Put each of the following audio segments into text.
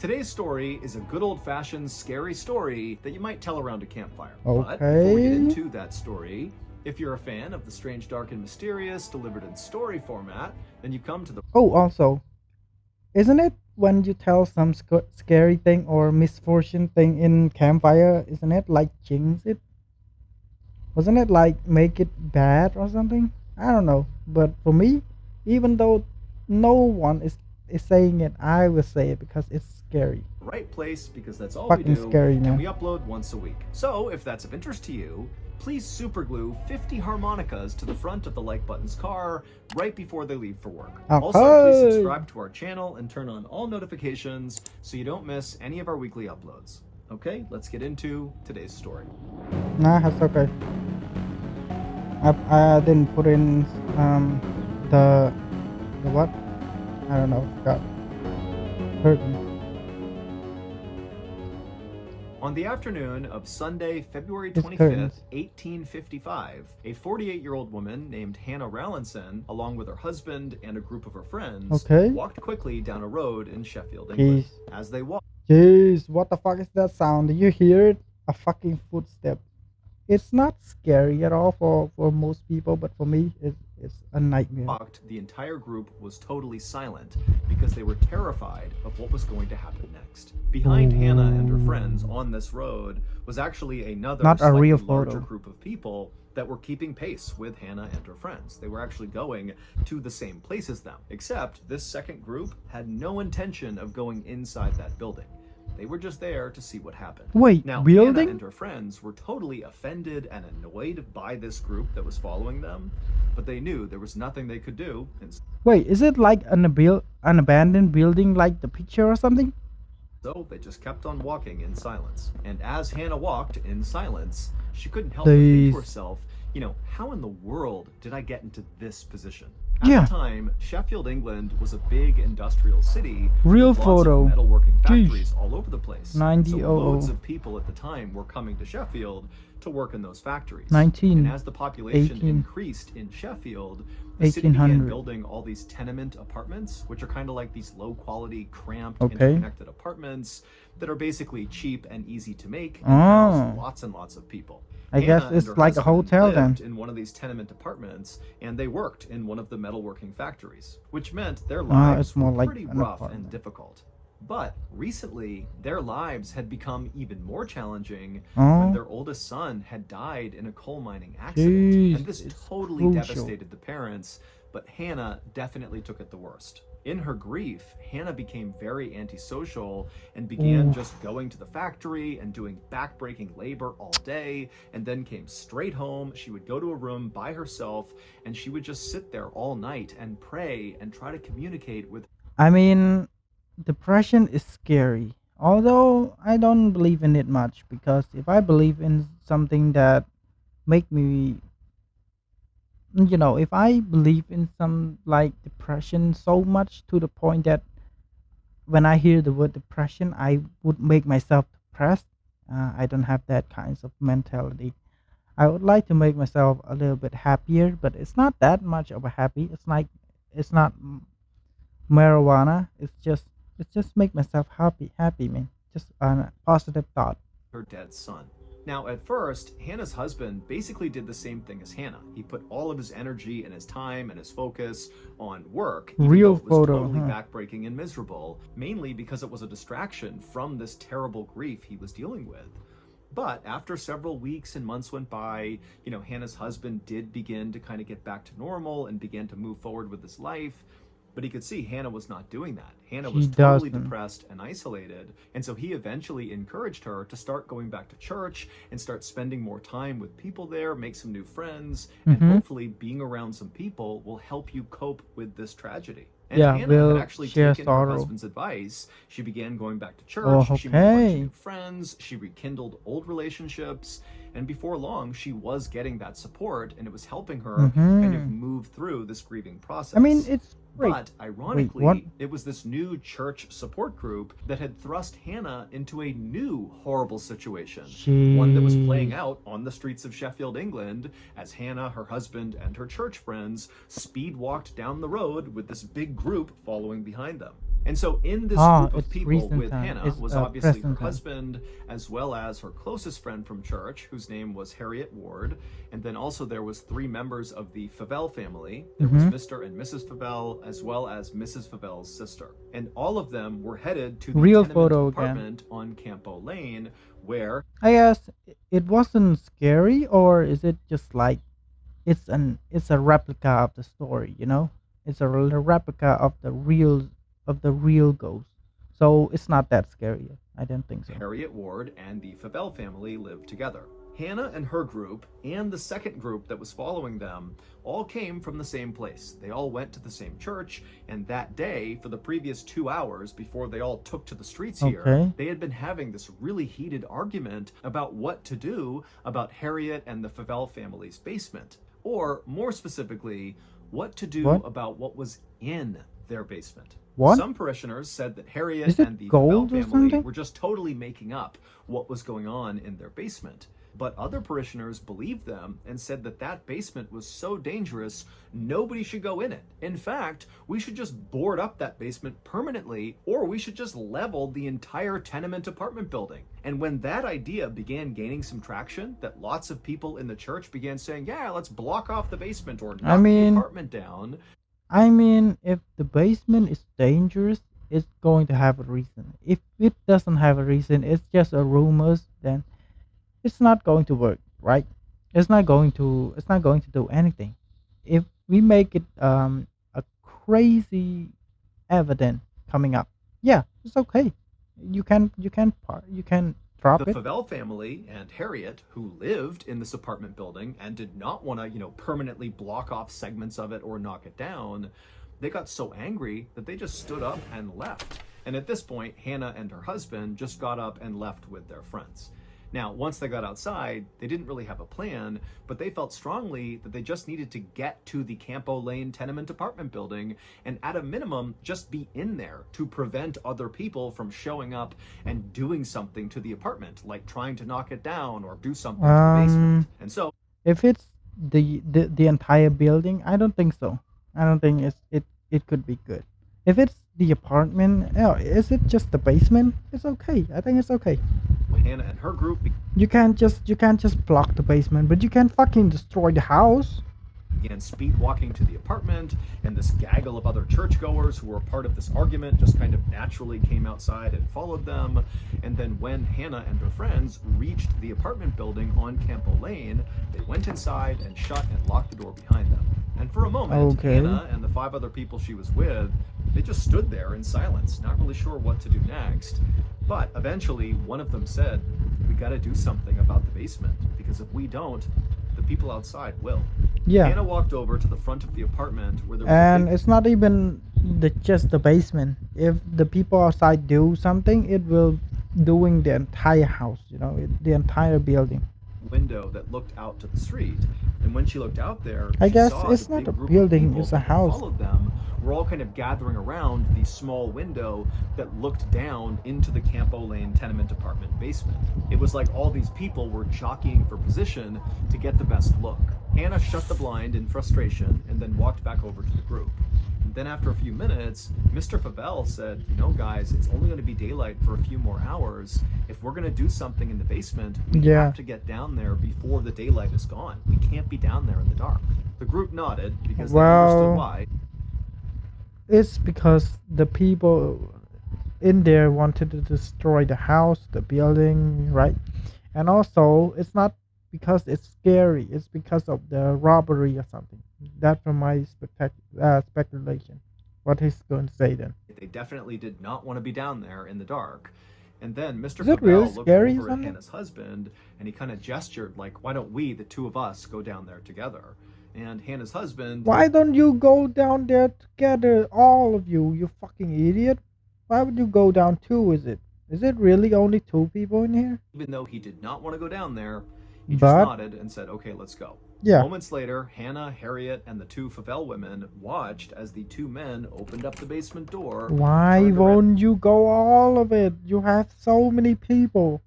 Today's story is a good old-fashioned scary story that you might tell around a campfire. Okay. But before we get into that story, if you're a fan of the strange, dark, and mysterious delivered in story format, then you've come to the Oh, also, isn't it when you tell some scary thing or misfortune thing in campfire, isn't it like jinx it? Wasn't it like make it bad or something? I don't know. But for me, even though no one is saying it, I will say it because it's scary. right place because that's all we Fucking do, scary, and man. we upload once a week. So if that's of interest to you, please superglue 50 harmonicas to the front of the like button's car right before they leave for work. Also, please Okay. subscribe to our channel and turn on all notifications so you don't miss any of our weekly uploads. Okay, let's get into today's story. Nah, that's okay. I didn't put in the what? I don't know. Forgot. Curtain. On the afternoon of Sunday, February It's 25th, curtains. 1855, a 48-year-old woman named Hannah Rallinson, along with her husband and a group of her friends, Okay. walked quickly down a road in Sheffield, England. Jeez. As they walked, Jeez, what the fuck is that sound? Do you hear it? A fucking footstep. It's not scary at all for most people, but for me, it's a nightmare. the entire group was totally silent because they were terrified of what was going to happen next. Behind Hannah and her friends on this road was actually another Not a slightly real larger photo. group of people that were keeping pace with Hannah and her friends. They were actually going to the same place as them, except this second group had no intention of going inside that building. They were just there to see what happened. Wait, Now, Hannah building? and her friends were totally offended and annoyed by this group that was following them, but they knew there was nothing they could do, and Wait, is it like an abandoned building like the picture or something? so they just kept on walking in silence. And as Hannah walked in silence, she couldn't help but think to Jeez. herself, how in the world did I get into this position? At Yeah. the time, Sheffield, England was a big industrial city Real with lots photo. of metalworking Jeez. factories all over the place. 90 So oh oh. loads of people at the time were coming to Sheffield to work in those factories. 19, And as the population 18, increased in Sheffield, the city began 1800. building all these tenement apartments, which are kind of like these low-quality, cramped, Okay. interconnected apartments that are basically cheap and easy to make and house Oh. lots and lots of people. I guess Hannah and it's her like a husband hotel then. lived in one of these tenement apartments, and they worked in one of the metalworking factories, which meant their Ah, lives it's more were like pretty an rough and apartment. difficult. But recently, their lives had become even more challenging Oh. when their oldest son had died in a coal mining accident. Jeez, And this it's totally crucial. devastated the parents, but Hannah definitely took it the worst. In her grief, Hannah became very antisocial and began Oof. just going to the factory and doing backbreaking labor all day, and then came straight home. She would go to a room by herself, and she would just sit there all night and pray and try to communicate with I mean, depression is scary. Although I don't believe in it much because if I believe in something that make me, if I believe in some like depression so much to the point that when I hear the word depression, I would make myself depressed. I don't have that kinds of mentality. I would like to make myself a little bit happier, but it's not that much of a happy. It's not marijuana. It's just make myself happy, man. Just a positive thought. her dead son. Now, at first, Hannah's husband basically did the same thing as Hannah. He put all of his energy and his time and his focus on work, even Real though it was photo, totally huh? backbreaking and miserable, mainly because it was a distraction from this terrible grief he was dealing with. But after several weeks and months went by, Hannah's husband did begin to kind of get back to normal and began to move forward with his life. But he could see Hannah was not doing that. Hannah was She totally doesn't. depressed and isolated. And so he eventually encouraged her to start going back to church and start spending more time with people there, make some new friends, and Mm-hmm. hopefully being around some people will help you cope with this tragedy. And Yeah, Hannah we'll had actually share taken her sorrow. husband's advice. She began going back to church. Oh, She made a bunch of okay. new friends. She rekindled old relationships. And before long, she was getting that support, and it was helping her kind of Mm-hmm. move through this grieving process. I mean, it's Wait, But wait, what? ironically, it was this new church support group that had thrust Hannah into a new horrible situation. One that was playing Jeez. out on the streets of Sheffield, England, as Hannah, her husband, and her church friends speed walked down the road with this big group following behind them. And so, in this Ah, group of it's people recent with time. Hannah It's was obviously her present time. husband, as well as her closest friend from church, whose name was Harriet Ward. And then also there was three members of the Favell family. There was Mm-hmm. Mr. and Mrs. Favell, as well as Mrs. Favell's sister. And all of them were headed to the Real tenement photo again. apartment on Campo Lane, where I guess it wasn't scary, or is it just like it's a replica of the story, you know? It's a replica of the real ghost. So it's not that scary. I don't think so. Harriet Ward and the Favell family lived together. Hannah and her group, and the second group that was following them, all came from the same place. They all went to the same church, and that day, for the previous 2 hours before they all took to the streets here, Okay. they had been having this really heated argument about what to do about Harriet and the Favell family's basement. Or, more specifically, what to do What? about what was in their basement. What? Some parishioners said that Harriet Is it and the Favell gold or family something? were just totally making up what was going on in their basement. But other parishioners believed them and said that that basement was so dangerous, nobody should go in it. In fact, we should just board up that basement permanently, or we should just level the entire tenement apartment building. And when that idea began gaining some traction, that lots of people in the church began saying, yeah, let's block off the basement or I knock the mean, apartment down. if the basement is dangerous, it's going to have a reason. If it doesn't have a reason, it's just a rumors, then it's not going to work, right? It's not going to do anything. If we make it a crazy evident coming up, yeah, it's okay. You can The drop it. Favell family and Harriet, who lived in this apartment building and did not want to, permanently block off segments of it or knock it down, they got so angry that they just stood up and left. And at this point, Hannah and her husband just got up and left with their friends. Now, once they got outside, they didn't really have a plan, but they felt strongly that they just needed to get to the Campo Lane tenement apartment building and at a minimum, just be in there to prevent other people from showing up and doing something to the apartment, like trying to knock it down or do something to the basement. Um, And so if it's the entire building, I don't think so. I don't think it could be good. If it's the apartment, is it just the basement? It's okay. I think it's okay. Hannah and her group You can't just block the basement, but you can fucking destroy the house. began speed walking to the apartment, and this gaggle of other churchgoers who were part of this argument just kind of naturally came outside and followed them. And then when Hannah and her friends reached the apartment building on Campo Lane, they went inside and shut and locked the door behind them. And for a moment, Okay. Hannah and the 5 other people she was with, they just stood there in silence, not really sure what to do next. But eventually, one of them said, "We got to do something about the basement, because if we don't, the people outside will." Yeah, Hannah walked over to the front of the apartment where there was a and big it's not even just the basement. If the people outside do something, it will doing the entire house. The entire building. window that looked out to the street. And when she looked out there, I she guess saw it's the not big a group of building; people it's a that had house. followed them were all kind of gathering around the small window that looked down into the Campo Lane tenement apartment basement. It was like all these people were jockeying for position to get the best look. Hannah shut the blind in frustration and then walked back over to the group. And then after a few minutes, Mr. Favell said, guys, it's only going to be daylight for a few more hours. If we're going to do something in the basement, we Yeah. have to get down there before the daylight is gone. We can't be down there in the dark. The group nodded because they understood Well, why. it's because the people in there wanted to destroy the house, the building, right? And also, it's not because it's scary. It's because of the robbery or something. That's from my speculation. What he's going to say then? They definitely did not want to be down there in the dark. And then Mr. Is it really Favell looked scary or over at something? Hannah's husband and he kind of gestured like, why don't we, the two of us, go down there together? And Hannah's husband, Why don't you go down there together, all of you? You fucking idiot! Why would you go down too? Is it really only two people in here? even though he did not want to go down there, he just But nodded and said, okay, let's go. Yeah. Moments later, Hannah, Harriet, and the two Favell women watched as the two men opened up the basement door, Why turned around. won't you go all of it? You have so many people.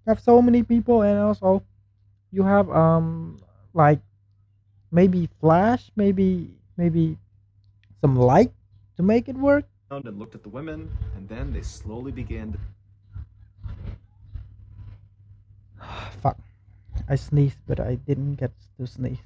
You have so many people, and also you have like maybe flash, maybe some light to make it work. And looked at the women, and then they slowly began Fuck. I sneezed, but I didn't get to sneeze.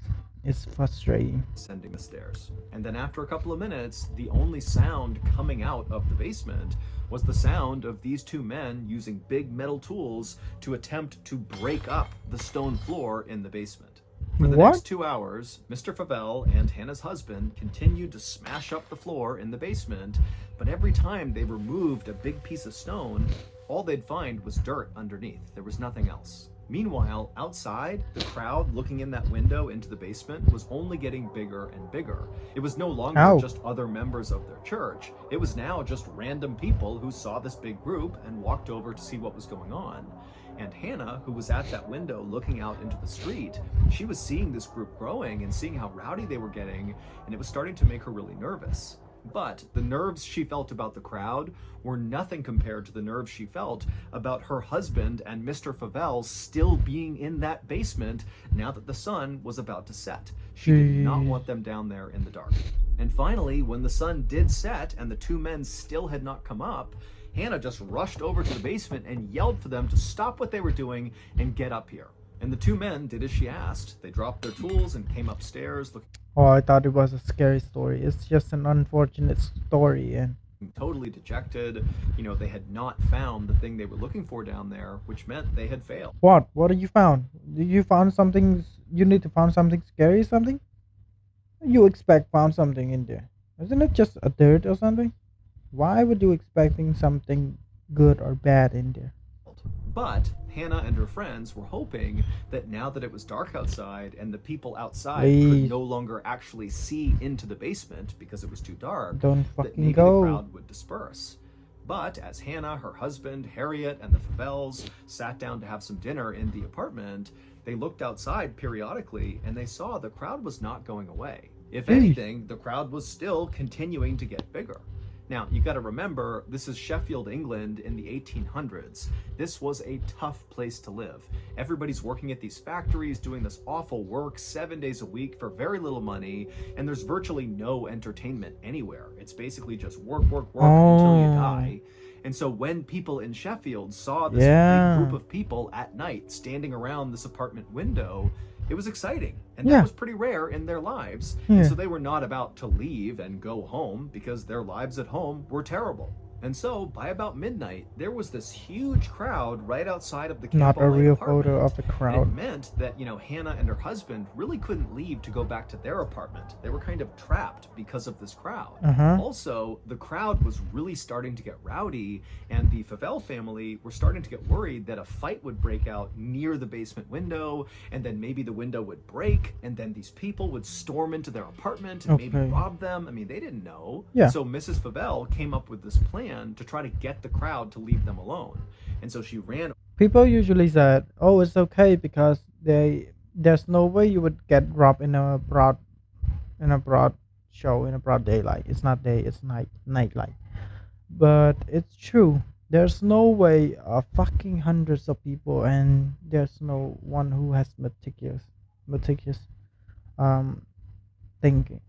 It's frustrating. descending the stairs. And then after a couple of minutes, the only sound coming out of the basement was the sound of these two men using big metal tools to attempt to break up the stone floor in the basement. For the What? next 2 hours, Mr. Favell and Hannah's husband continued to smash up the floor in the basement, but every time they removed a big piece of stone, all they'd find was dirt underneath. There was nothing else. Meanwhile, outside, the crowd looking in that window into the basement was only getting bigger and bigger. It was no longer Ow. just other members of their church. It was now just random people who saw this big group and walked over to see what was going on. And Hannah, who was at that window looking out into the street, she was seeing this group growing and seeing how rowdy they were getting, and it was starting to make her really nervous. But the nerves she felt about the crowd were nothing compared to the nerves she felt about her husband and Mr. Favell still being in that basement now that the sun was about to set. She did not want them down there in the dark. And finally, when the sun did set and the two men still had not come up, Hannah just rushed over to the basement and yelled for them to stop what they were doing and get up here. And the two men did as she asked. They dropped their tools and came upstairs looking Oh, I thought it was a scary story. It's just an unfortunate story, and totally dejected. You know, they had not found the thing they were looking for down there, which meant they had failed. what? What did you found? Did you found something? You need to find something scary, something? You expect found something in there? Isn't it just a dirt or something? Why would you expecting something good or bad in there? But Hannah and her friends were hoping that now that it was dark outside and the people outside Please. could no longer actually see into the basement because it was too dark, Don't that fucking maybe go. the crowd would disperse. But as Hannah, her husband, Harriet, and the Favells sat down to have some dinner in the apartment, they looked outside periodically and they saw the crowd was not going away. If Jeez. anything, the crowd was still continuing to get bigger. Now, you got to remember, this is Sheffield, England in the 1800s. This was a tough place to live. Everybody's working at these factories, doing this awful work 7 days a week for very little money, and there's virtually no entertainment anywhere. It's basically just work, work, work until you Oh. die. And so when people in Sheffield saw this Yeah. big group of people at night standing around this apartment window, it was exciting. And Yeah. that was pretty rare in their lives. Yeah. And so they were not about to leave and go home because their lives at home were terrible. And so by about midnight, there was this huge crowd right outside of the Not Campbell a Lane real apartment. photo of the And it crowd. meant that, Hannah and her husband really couldn't leave to go back to their apartment. They were kind of trapped because of this crowd. Uh-huh. Also, the crowd was really starting to get rowdy, and the Favell family were starting to get worried that a fight would break out near the basement window, and then maybe the window would break, and then these people would storm into their apartment and maybe Okay. rob them. I mean, they didn't know. Yeah. So Mrs. Favell came up with this plan to try to get the crowd to leave them alone. And so she ran. People usually said, "Oh, it's okay because there's no way you would get robbed in a broad show in a broad daylight. It's not day, it's nightlight." But it's true. There's no way fucking hundreds of people, and there's no one who has meticulous um thinking,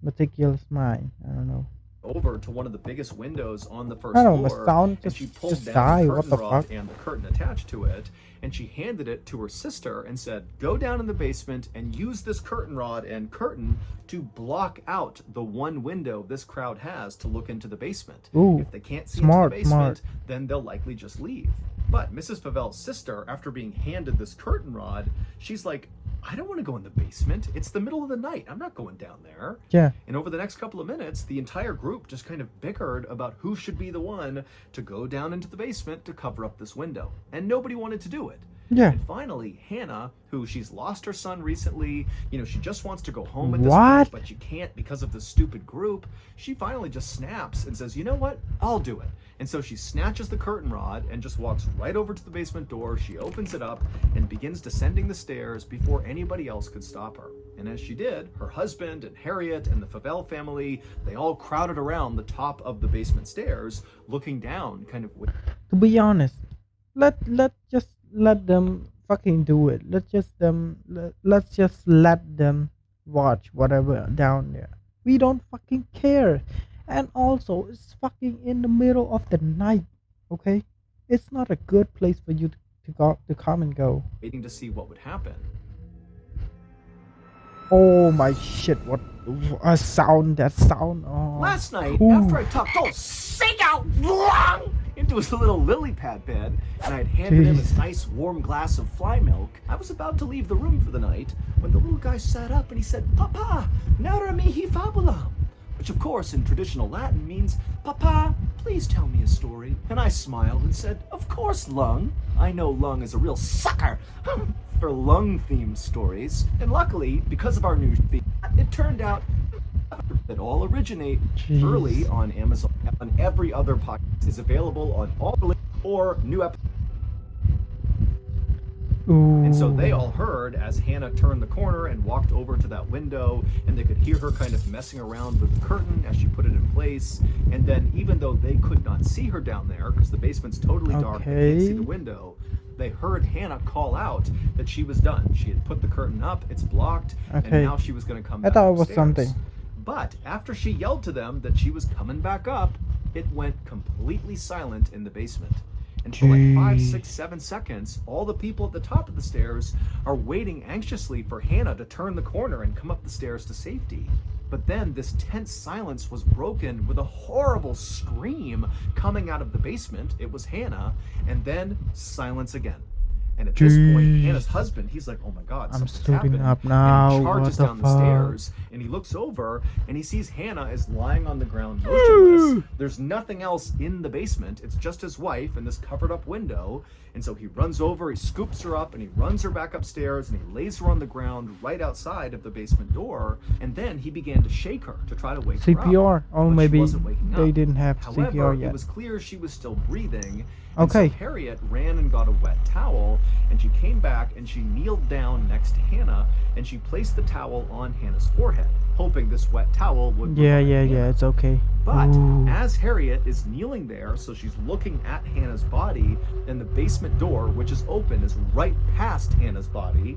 meticulous mind. I don't know. Over to one of the biggest windows on the first I don't know. floor, My sound and she just pulled down die. the What curtain the rod fuck? and the curtain attached to it, and she handed it to her sister and said, "Go down in the basement and use this curtain rod and curtain to block out the one window this crowd has to look into the basement. Ooh, If they can't see smart, into the basement, then they'll likely just leave." But Mrs. Favell's sister, after being handed this curtain rod, she's like, "I don't want to go in the basement. It's the middle of the night. I'm not going down there." Yeah. And over the next couple of minutes, the entire group just kind of bickered about who should be the one to go down into the basement to cover up this window. And nobody wanted to do it. Yeah. And finally, Hannah, who she's lost her son recently, she just wants to go home at this point, What? but she can't because of the stupid group. She finally just snaps and says, you know what? I'll do it. And so she snatches the curtain rod and just walks right over to the basement door. She opens it up and begins descending the stairs before anybody else could stop her. And as she did, her husband and Harriet and the Favell family, they all crowded around the top of the basement stairs, looking down, kind of. To be honest, let just let them fucking do it. Let's just let them watch whatever down there. We don't fucking care. And also, it's fucking in the middle of the night. Okay, it's not a good place for you to go to come and go. Waiting to see what would happen. Oh my shit! What a sound! That sound! Oh. Last night, Ooh. after I tucked old sink out into his little lily pad bed, and I had handed him his nice warm glass of fly milk, I was about to leave the room for the night when the little guy sat up and he said, "Papa, narra mihi fabula," which of course in traditional Latin means, "Papa, please tell me a story." And I smiled and said, "Of course, Lung. I know Lung is a real sucker for Lung-themed stories." And luckily, because of our new theme, it turned out that all originate early on Amazon. On every other podcast is available on all or new episodes. And so they all heard as Hannah turned the corner and walked over to that window, and they could hear her kind of messing around with the curtain as she put it in place. And then even though they could not see her down there because the basement's totally dark, they can't see the window, they heard Hannah call out that she was done. She had put the curtain up, it's blocked, and now she was going to come back I thought it was upstairs. something. But after she yelled to them that she was coming back up, it went completely silent in the basement. And for like 5, 6, 7 seconds, all the people at the top of the stairs are waiting anxiously for Hannah to turn the corner and come up the stairs to safety. But then this tense silence was broken with a horrible scream coming out of the basement. It was Hannah, and then silence again. And at this point, Hannah's husband, he's like, "Oh my God, something's happened." Up now. And he charges down the stairs, and he looks over, and he sees Hannah is lying on the ground motionless. There's nothing else in the basement. It's just his wife and this covered up window. And so he runs over, he scoops her up, and he runs her back upstairs, and he lays her on the ground right outside of the basement door. And then he began to shake her to try to wake her up. CPR. Oh, but maybe she wasn't waking they up. didn't have However, CPR yet. it was clear she was still breathing. And Okay. so Harriet ran and got a wet towel, and she came back and she kneeled down next to Hannah, and she placed the towel on Hannah's forehead, hoping this wet towel would revive Hannah. It's okay. But Ooh. as Harriet is kneeling there, so she's looking at Hannah's body, and the basement door, which is open, is right past Hannah's body,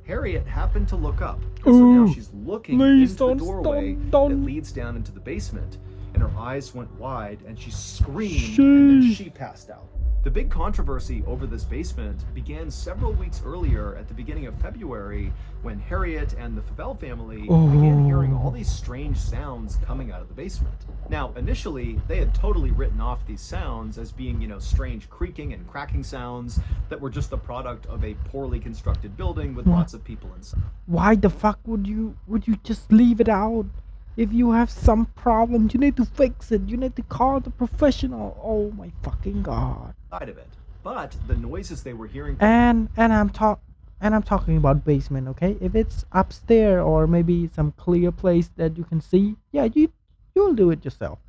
Harriet happened to look up. And so now she's looking into the doorway that leads down into the basement. And her eyes went wide, and she screamed, and then she passed out. The big controversy over this basement began several weeks earlier at the beginning of February when Harriet and the Favell family began hearing all these strange sounds coming out of the basement. Now, initially, they had totally written off these sounds as being, strange creaking and cracking sounds that were just the product of a poorly constructed building with lots of people inside. Why the fuck would you just leave it out? If you have some problem, you need to fix it. You need to call the professional. Oh my fucking God. Side of it. But the noises they were hearing And I'm talking about basement, okay? If it's upstairs or maybe some clear place that you can see, yeah, you'll do it yourself.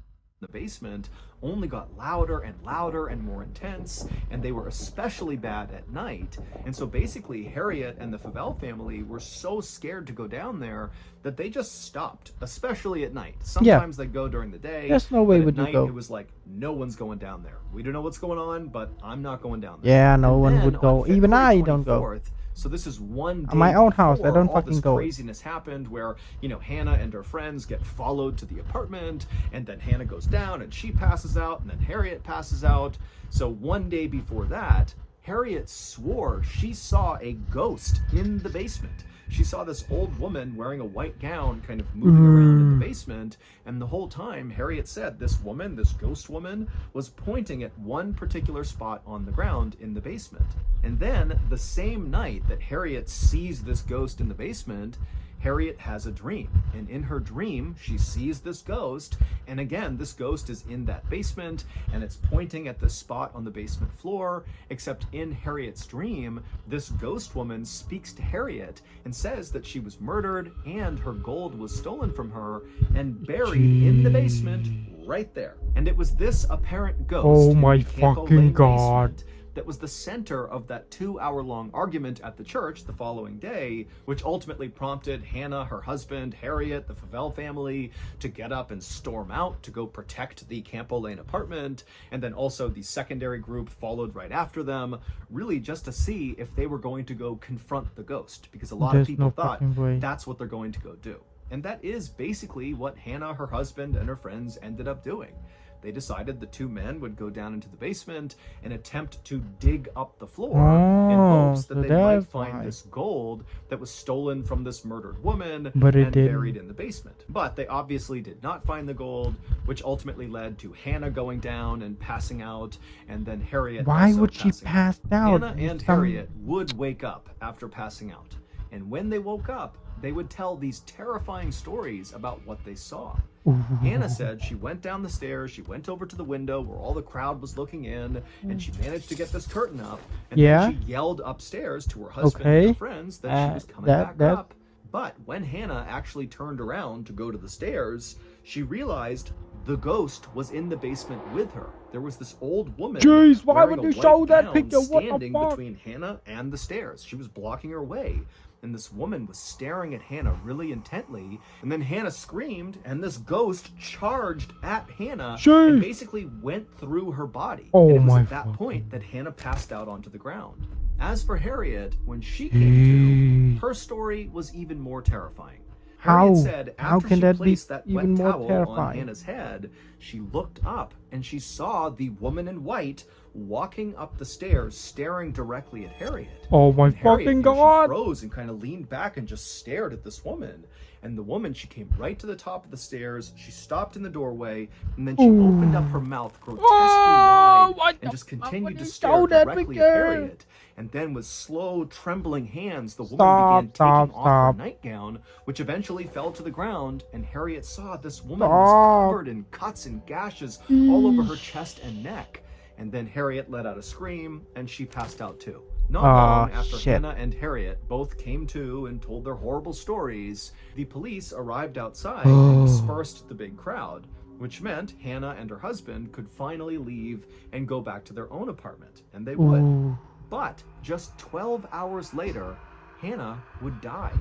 The basement only got louder and louder and more intense, and they were especially bad at night. And so basically Harriet and the Favell family were so scared to go down there that they just stopped, especially at night. Sometimes they go during the day. There's no way but would at you night go. it was like, no one's going down there. We don't know what's going on, but I'm not going down there. Yeah, no And one then would go. on Even I February don't go. 24th, so this is one day My own house, I before don't all fucking this go. craziness happened where, Hannah and her friends get followed to the apartment, and then Hannah goes down and she passes out, and then Harriet passes out. So one day before that, Harriet swore she saw a ghost in the basement. she saw this old woman wearing a white gown kind of moving around in the basement. And the whole time, Harriet said this woman, this ghost woman, was pointing at one particular spot on the ground in the basement. And then the same night that Harriet sees this ghost in the basement, Harriet has a dream, and in her dream, she sees this ghost, and again, this ghost is in that basement, and it's pointing at the spot on the basement floor, except in Harriet's dream, this ghost woman speaks to Harriet and says that she was murdered, and her gold was stolen from her, and buried in the basement, right there. And it was this apparent ghost Oh in my the Campo fucking Lane god. basement that was the center of that 2-hour-long argument at the church the following day, which ultimately prompted Hannah, her husband, Harriet, the Favell family to get up and storm out to go protect the Campo Lane apartment, and then also the secondary group followed right after them, really just to see if they were going to go confront the ghost, because a lot of There's people no thought fucking way. that's what they're going to go do. And that is basically what Hannah, her husband, and her friends ended up doing. They decided the two men would go down into the basement and attempt to dig up the floor in hopes that so they might that's find why. this gold that was stolen from this murdered woman But it and didn't. buried in the basement. But they obviously did not find the gold, which ultimately led to Hannah going down and passing out, and then Harriet Why also would she passing out. pass out? Hannah and Some- Harriet would wake up after passing out. And when they woke up, they would tell these terrifying stories about what they saw. Hannah said she went down the stairs, she went over to the window where all the crowd was looking in, and she managed to get this curtain up, and Yeah. then she yelled upstairs to her husband and her Okay. friends that she was coming back up. But when Hannah actually turned around to go to the stairs, she realized the ghost was in the basement with her. There was this old woman Jeez, why wearing would a you white show that gown picture? What the standing fuck? between Hannah and the stairs. She was blocking her way. And this woman was staring at Hannah really intently. And then Hannah screamed, and this ghost charged at Hannah and basically went through her body. Oh and it was my at that fucking- point that Hannah passed out onto the ground. As for Harriet, when she came to, her story was even more terrifying. Harriet said How after can she that be placed that even wet more towel on terrifying? Hannah's head, she looked up and she saw the woman in white walking up the stairs, staring directly at Harriet. Oh my And Harriet, fucking she god! froze and kind of leaned back and just stared at this woman. And the woman, she came right to the top of the stairs, she stopped in the doorway, and then she opened up her mouth grotesquely wide and just continued to stare directly at Harriet. And then with slow, trembling hands, the woman began taking off her nightgown, which eventually fell to the ground, and Harriet saw this woman was covered in cuts and gashes all over her chest and neck. And then Harriet let out a scream, and she passed out too. Not long after Hannah and Harriet both came to and told their horrible stories, the police arrived outside and dispersed the big crowd, which meant Hannah and her husband could finally leave and go back to their own apartment, and they would. But just 12 hours later, Hannah would die.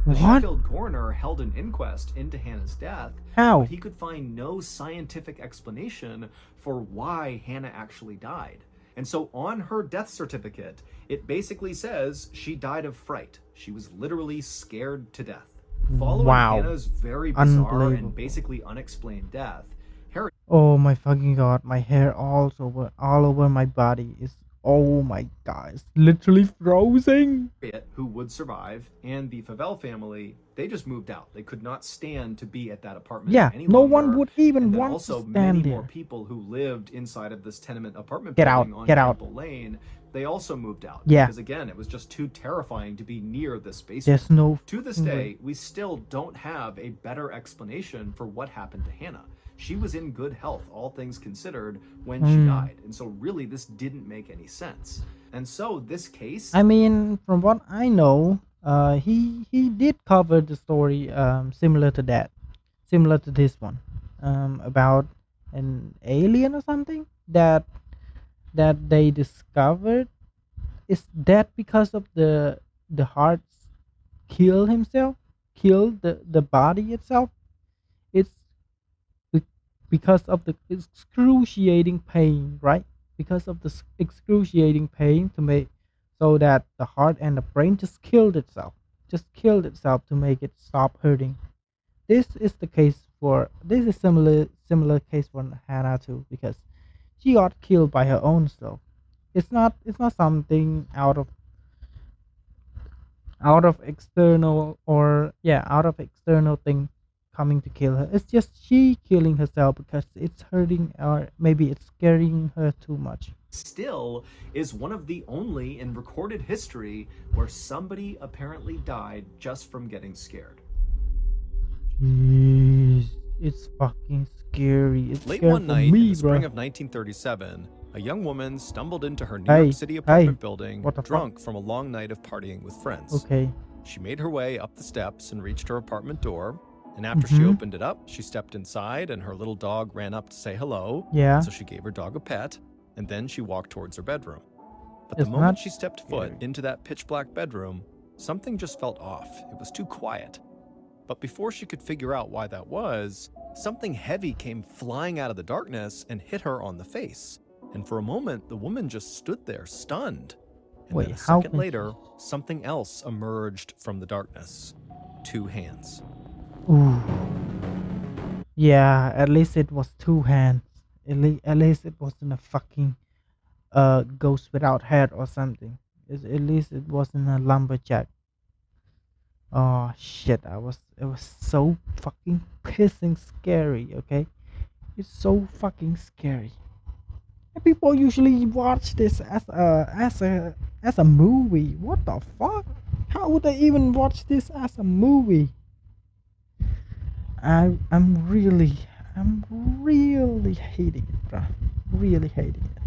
The Sheffield coroner held an inquest into Hannah's death, but he could find no scientific explanation for why Hannah actually died. And so on her death certificate, it basically says she died of fright. She was literally scared to death. Following Hannah's very bizarre and basically unexplained death, Harriet, oh my fucking god, my hair all over my body is, oh my god, it's literally frozen. who would survive, and the Favell family, they just moved out. They could not stand to be at that apartment any no longer. one would even And then want also to many stand more there. people who lived inside of this tenement apartment Get building out, on get out. Campo Lane, they also moved out. Yeah. Because again, it was just too terrifying to be near this basement. There's no To this day, we still don't have a better explanation for what happened to Hannah. She was in good health, all things considered, when she died. And so really, this didn't make any sense. And so this case... I mean, from what I know, he did cover the story similar to that, similar to this one, about an alien or something that they discovered. Is that because of the hearts killed the body itself? It's because of the excruciating pain, right? Because of the excruciating pain to make so that the heart and the brain just killed itself to make it stop hurting. This is similar case for Hannah too, because she got killed by her own self. It's not something out of external, or yeah, out of external thing coming to kill her. It's just she killing herself because it's hurting, or maybe it's scaring her too much. Still is one of the only in recorded history where somebody apparently died just from getting scared. Jeez, it's fucking scary. It's Late scary one for night in me, the spring bro. of 1937, a young woman stumbled into her New York Hey, City hey, apartment building what the fuck? drunk from a long night of partying with friends. Okay. She made her way up the steps and reached her apartment door. And after she Mm-hmm. opened it up, she stepped inside and her little dog ran up to say hello. Yeah, So she gave her dog a pet and then she walked towards her bedroom. But the it's not moment she stepped foot scary. into that pitch black bedroom, something just felt off. It was too quiet. But before she could figure out why that was, something heavy came flying out of the darkness and hit her on the face. And for a moment, the woman just stood there, stunned. And Wait, then a how second can later, something else emerged from the darkness. 2 hands. Ooh. Yeah, at least it was two hands. At least it wasn't a fucking ghost without head or something. At least it wasn't a lumberjack. Oh shit! It was so fucking pissing scary. Okay, it's so fucking scary. And people usually watch this as a movie. What the fuck? How would they even watch this as a movie? I'm really hating it, bro. Really hating it.